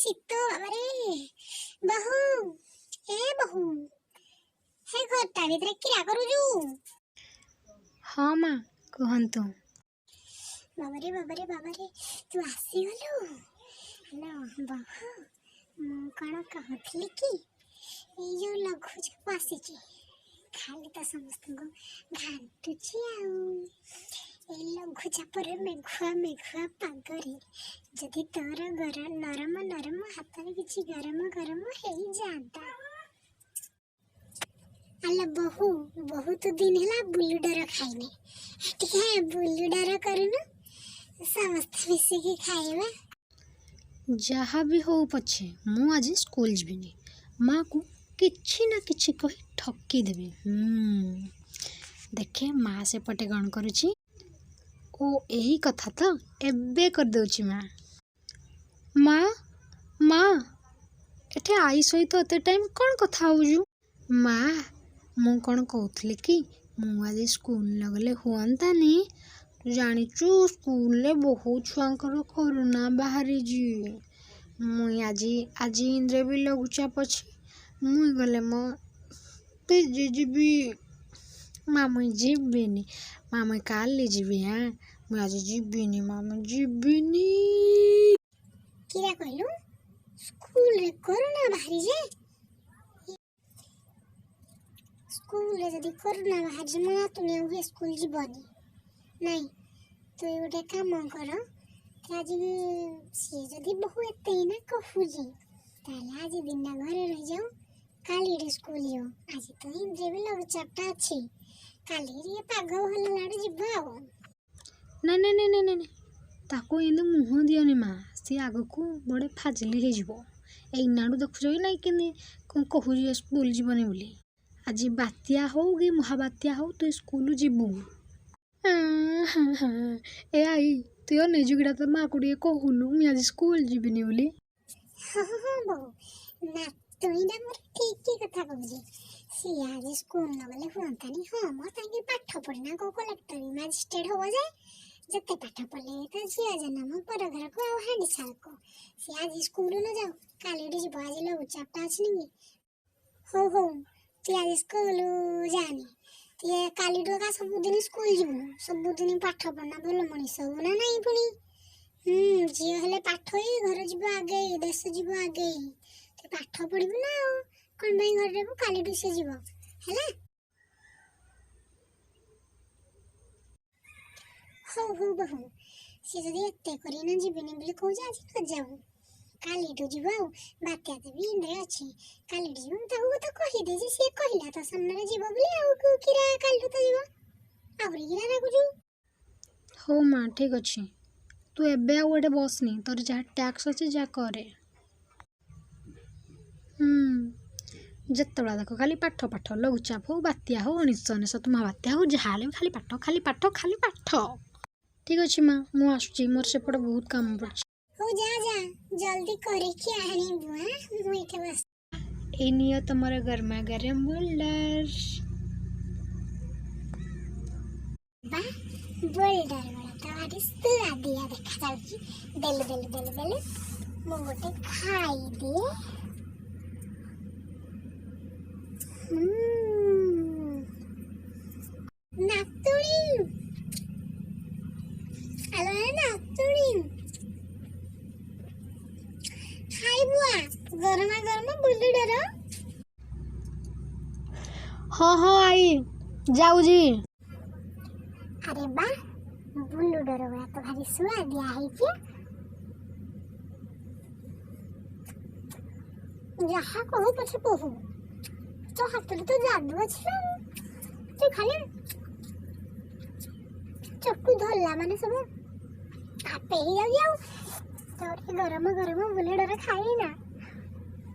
ଶୀତ ବାବାରେ। ବହୁ ଏ ବହୁ ହେ ଘରଟା ଭିତରେ କିରା କରୁଛୁ? ହଁ ମା କୁହନ୍ତୁ। ବାବାରେ ତୁ ଆସିଗଲୁ। ହ୍ୟାଲୋ ବହୁ, ମୁଁ କ'ଣ କହୁଥିଲି କି ଏଇ ଯୋଉ ଲଘୁଚାପ ଆସିଛି ଖାଲି ତ ସମସ୍ତଙ୍କୁ ଘାଣ୍ଟୁଛି ଆଉ। ଏଇ ଲଘୁଚାପରେ ମେଘୁଆ ପାଗରେ ଯଦି ତୋର ନରମ ହାତରେ କିଛି ଗରମ ହେଇଯାଆନ୍ତା। ଆଲୋ ବହୁ, ବହୁତ ଦିନ ହେଲା ବୁଲୁଡର ଖାଇନି, ଟିକେ ବୁଲୁଡର କରୁନୁ, ସମସ୍ତେ ମିଶିକି ଖାଇବା। ଯାହା ବି ହଉ ପଛେ ମୁଁ ଆଜି ସ୍କୁଲ ଯିବିନି। ମାଆକୁ କିଛି ନା କିଛି କହି ଠକି ଦେବି। ଦେଖେ ମା ସେପଟେ କ'ଣ କରୁଛି। ଓ ଏଇ କଥା ତ ଏବେ କରିଦେଉଛି ମା। ମା ଏଠି ଆଈ ସହିତ ଏତେ ଟାଇମ୍ କ'ଣ କଥା ହେଉଛୁ? ମା ମୁଁ କ'ଣ କହୁଥିଲି କି ମୁଁ ଆଜି ସ୍କୁଲ ନ ଗଲେ ହୁଅନ୍ତାନି? ତୁ ଜାଣିଛୁ ସ୍କୁଲରେ ବହୁତ ଛୁଆଙ୍କର କରୋନା ବାହାରିଛି। ଆଜି ଇନ୍ଦ୍ରେ ବି ଲଘୁଚାପ ଅଛି। ମୁଁ ଗଲେ ମୋ ପିଜି ଯିବି। ମାମୁଁ ଯିବିନି, ମାମୁଁ କାଲି ଯିବି। ମୁଁ ଆଜି ଯିବିନି, ମାମୁଁ ଯିବିନି। କିରା କହିଲୁ? ସ୍କୁଲରେ କରୋନା ବାହାରିଛି? ସ୍କୁଲରେ ଯଦି କରୋନା ବାହାରିଛି ମୋ ନାତୁଣୀ ଆଉ ସ୍କୁଲ ଯିବନି। ନାଇଁ ତୁ ଗୋଟେ କାମ କର, ଆଜି ସିଏ ଯଦି ବହୁ ଏତେ ନା କହୁଛି ତାହେଲେ ଆଜି ଦିନ ଘରେ ରହିଯାଉ, କାଲି ଏଠି ସ୍କୁଲ ଯିବ। ଆଜି ତ ଇନ୍ଦ୍ରେ ବି ଲଘୁଚାପଟା ଅଛି, କାଲି ଟିକେ ପାଗ ଭଲ ଲାଗେ ଯିବା ଆଉ। ନାଇଁ ତାକୁ ଏମିତି ମୁହଁ ଦିଅନି ମା, ସିଏ ଆଗକୁ ବଡ଼େ ଫାଜିଲି ହେଇଯିବ। ଏଇନାଠୁ ଦେଖୁଛ କି ନାଇଁ କେମିତି କହୁଛି ସ୍କୁଲ ଯିବନି ବୋଲି। ଆଜି ବାତ୍ୟା ହଉ କି ମହାବାତ୍ୟା ହଉ ତୁ ସ୍କୁଲ ଯିବୁ। ଏ ଆଇ ତୁ ନିଜୁକିଟା ତ ମାଆକୁ ଟିକେ କହୁନୁ ମୁଁ ଆଜି ସ୍କୁଲ ଯିବିନି ବୋଲି। ହଁ ବହୁ, ନାତୁଣୀଟା ମୋର ଠିକ କଥା କହୁଛି। ସିଏ ଆଜି ସ୍କୁଲ ନ ଗଲେ ହୁଅନ୍ତାନି। ହଁ ମ ତାଙ୍କେ ପାଠ ପଢିନା କୋଉ କଲେକ୍ଟର ମ୍ୟାଜିଷ୍ଟ୍ରେଟ ହବ ଯେ, ଯେତେ ପାଠ ପଢିଲେ ତ ଝିଅ ଜନ୍ମ ପର ଘରକୁ ଆଉ ହାଣ୍ଡିଶାଳକୁ। ସିଏ ଆଜି ସ୍କୁଲ ନ ଯାଉ, କାଲି ଏଠି ଯିବ। ଆଜି ଲଘୁଚାପଟା ଅଛି ନି? ହଉ ତୁ ଆଜି ସ୍କୁଲ ଯାଆନି, ତୁ କାଲିଠୁ ଏକା ସବୁଦିନ ସ୍କୁଲ ଯିବୁ। ସବୁଦିନ ପାଠ ପଢନା, ଭଲ ମଣିଷ ହବୁ ନା ନାଇଁ ପୁଣି। ଝିଅ ହେଲେ ପାଠ ହିଁ ଘର ଯିବ ଆଗେଇ, ଦେଶ ଯିବ ଆଗେଇ। ତୁ ପାଠ ପଢିବୁ ନା ଆଉ, କ'ଣ ପାଇଁ ଘରେ ରହିବୁ? କାଲିଠୁ ସେ ଯିବ ହେଲା। ହଉ ବହୁ, ସିଏ ଯଦି ଏତେ କରିନା ଯିବିନି ବୋଲି କହୁଛି ଆଜି ନ ଯାଉ, କାଲିଠୁ ଯିବ ଆଉ। ବାତ୍ୟା ତ ବି ଇନ୍ଦ୍ରେ ଅଛି, କାଲିଠୁ ଯିବ। ମୁଁ ତାକୁ ତ କହିଦେଇଛି, ସିଏ କହିଲା ତ ସାମ୍ନାରେ ଯିବ ବୋଲି, ଆଉ କିରା କାଲିଠୁ ତ ଯିବ। ଆହୁରି କିରା ରାଗୁଛୁ? ହଉ ମା ଠିକ୍ ଅଛି, ତୁ ଏବେ ଆଉ ଏଠି ବସନି, ତୋର ଯାହା ଟ୍ୟାକ୍ସ ଅଛି ଯାହା କରେ। ଯେତେବେଳେ ଦେଖ ଖାଲି ପାଠ, ଲଘୁଚାପ ହଉ, ବାତ୍ୟା ହଉ, 1999 ମହାବାତ୍ୟା ହଉ, ଯାହା ହେଲେ ବି ଖାଲି ପାଠ। ଠିକ୍ ଅଛି ମା, ମୁଁ ଆସୁଛି, ମୋର ସେପଟେ ବହୁତ କାମ ପଡ଼ିଛି। ହଉ ଯା ଜଲ୍ଦି କରିକି ଆଣିବୁ। ମୁଁ ଏଠି ବସ। ଏଇ ନିଅ ତମର ଗରମା ଗରମ ବୋଲ୍ଡର। ବୋଲ୍ଡର ଗୁଡ଼ା ତ ଭାରି ସୁଆଦିଆ ଦେଖାଯାଉଛି। ଦେଲେ ମୁଁ ଗୋଟେ ଖାଇଦିଏ। ନାତୁଣୀ, ଖାଇବୁ ଗରମା ଗରମ ବୋଲ୍ଡର। ହଁ ଆଈ ଯାଉଛି। ଆରେ ବା, ବୋଲ୍ଡର ଗୁଡ଼ା ତ ଭାରି ସୁଆଦିଆ ହେଇଛି। ଯାହା କହୁ ପଛେ କହୁ, ତୋ ହାତରେ ତ ଯାଦୁ ଅଛି। ତୁ ଖାଲି ଚଟୁ ଧରିଲା ମାନେ ସବୁ ଆପେ ହେଇଯାଉଛି। ଆଉ ତୋ ଗରମ ବୋଲ୍ଡର ଖାଇନା।